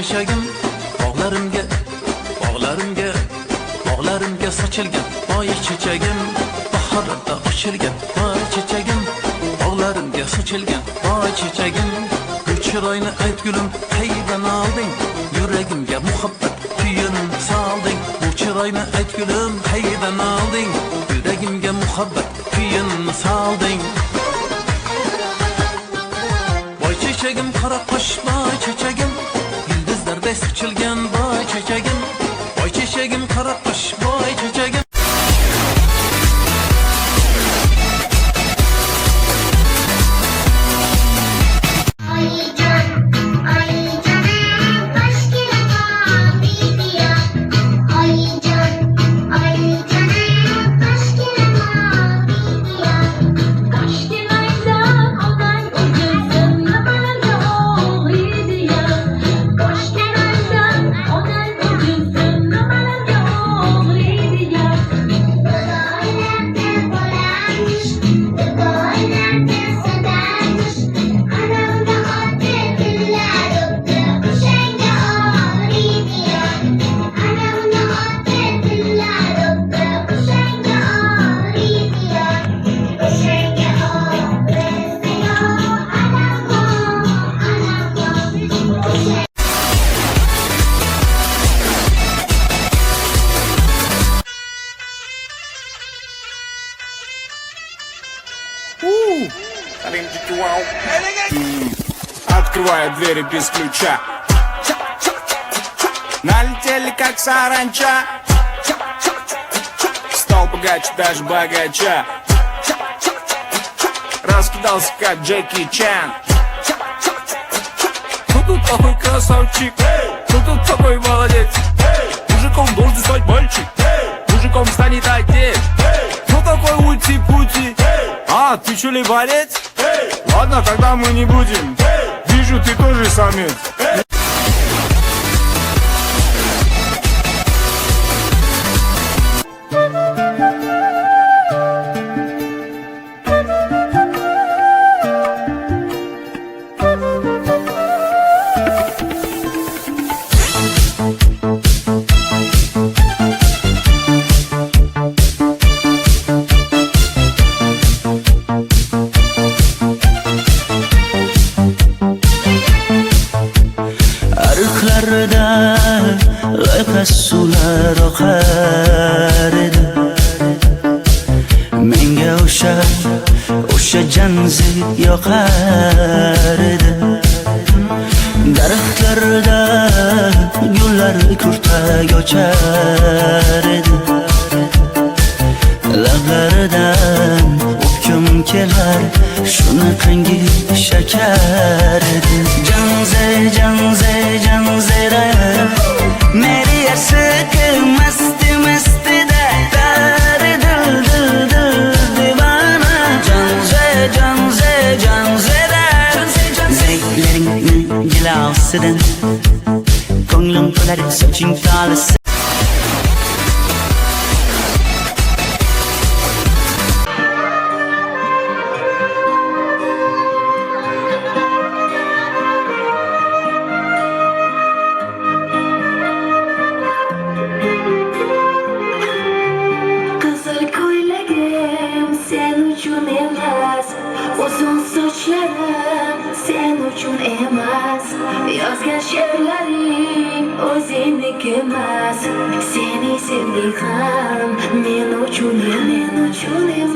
chechagim bog'larimga sochilgan boy chechagim bahorda ochilgan boy chechagim bog'larimga sochilgan boy chechagim bu chiroyni aytgulim qaydan olding yuragimga muhabbat kuyin solding bu chiroyni aytgulim qaydan olding yuragimga muhabbat kuyin solding boy chechagim qora qosh boy chechagim yulduzlarday sochilgan boy chechagim boy chechagim qora qosh boy chechagim Открываю двери без ключа. Налетели как саранча. Стал богаче, даже богача. Раскидался как Джеки Чан. Кто тут такой красавчик? Кто тут такой молодец? Мужиком должен стать мальчик. Мужиком станет отец. Кто такой ути-пути? А, ты что ли борец? Ладно, тогда мы не будем. Вижу, ты тоже самец. Sular oqar edi menga o'sha janzi yoqar edi daraxtlarda gullar kurtak ochar edi lablaridan o'pkim kelar shunaqangi shakar edi janzira मेरी अशक मस्त मस्त दर दिल दिल दिल दीवाना janze zeylerini gilasıdan ko'nglim to'lar soching tolisi uzun sochlarım sen uchun emas yozgan she'rlaring o'zingniki emas seni sevdik ham men uchun emas